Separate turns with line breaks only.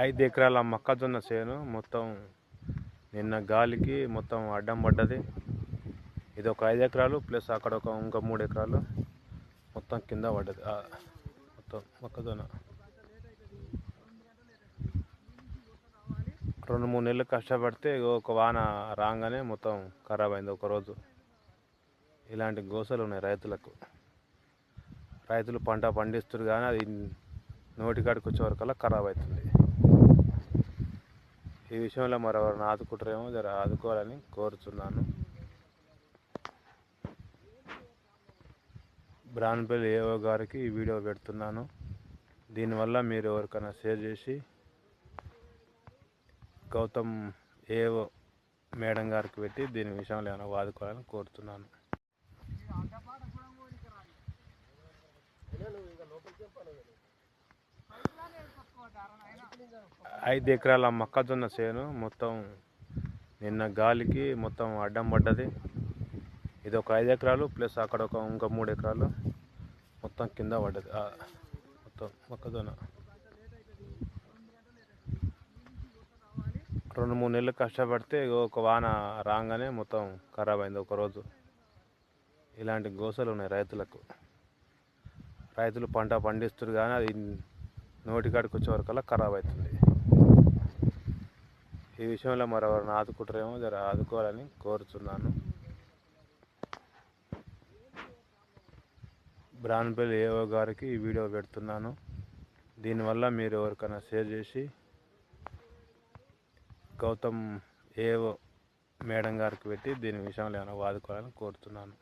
5 ఎకరాల మొక్కజొన్న చేను మొత్తం నిన్న గాలికి మొత్తం అడ్డం పడ్డది. ఇది ఒక 5 ఎకరాలు ప్లస్ అక్కడ ఇంకా 3 ఎకరాలు మొత్తం కింద పడ్డది. మొత్తం మొక్కజొన్న 2-3 నెలలు కష్టపడితే ఒక వాన రాగానే మొత్తం ఖరాబ్ అయింది ఒకరోజు. ఇలాంటి గోసలు ఉన్నాయి రైతులకు. రైతులు పంట పండిస్తారు కానీ అది నోటికాడికి వచ్చే వరకల్లా ఖరాబ్ అవుతుంది. ఈ విషయంలో మరెవరిని ఆదుకుంటారేమో జర ఆదుకోవాలని కోరుతున్నాను. బ్రాన్పల్లి ఏఓ గారికి ఈ వీడియో పెడుతున్నాను. దీనివల్ల మీరు ఎవరికైనా షేర్ చేసి గౌతమ్ ఏఓ మేడం గారికి పెట్టి దీని విషయంలో ఏమైనా ఆదుకోవాలని కోరుతున్నాను. 5 ఎకరాల మొక్కజొన్న చేను మొత్తం నిన్న గాలికి మొత్తం అడ్డం పడ్డది. ఇది ఒక 5 ఎకరాలు ప్లస్ అక్కడ ఇంకా 3 ఎకరాలు మొత్తం కింద పడ్డది. మొత్తం మొక్కజొన్న 2-3 నెలలు కష్టపడితే ఒక వాన రాగానే మొత్తం ఖరాబ్ అయింది ఒకరోజు. ఇలాంటి గోసలు ఉన్నాయి రైతులకు. రైతులు పంట పండిస్తారు కానీ అది నోటికాడికి వచ్చే వరకల్లా ఖరాబ్ అవుతుంది. ఈ విషయంలో మరెవరిని ఆదుకుంటారేమో జర ఆదుకోవాలని కోరుతున్నాను. బ్రాన్పల్లి ఏఓ గారికి ఈ వీడియో పెడుతున్నాను. దీనివల్ల మీరు ఎవరికైనా షేర్ చేసి గౌతమ్ ఏఓ మేడం గారికి పెట్టి దీని విషయంలో ఏమైనా ఆదుకోవాలని కోరుతున్నాను.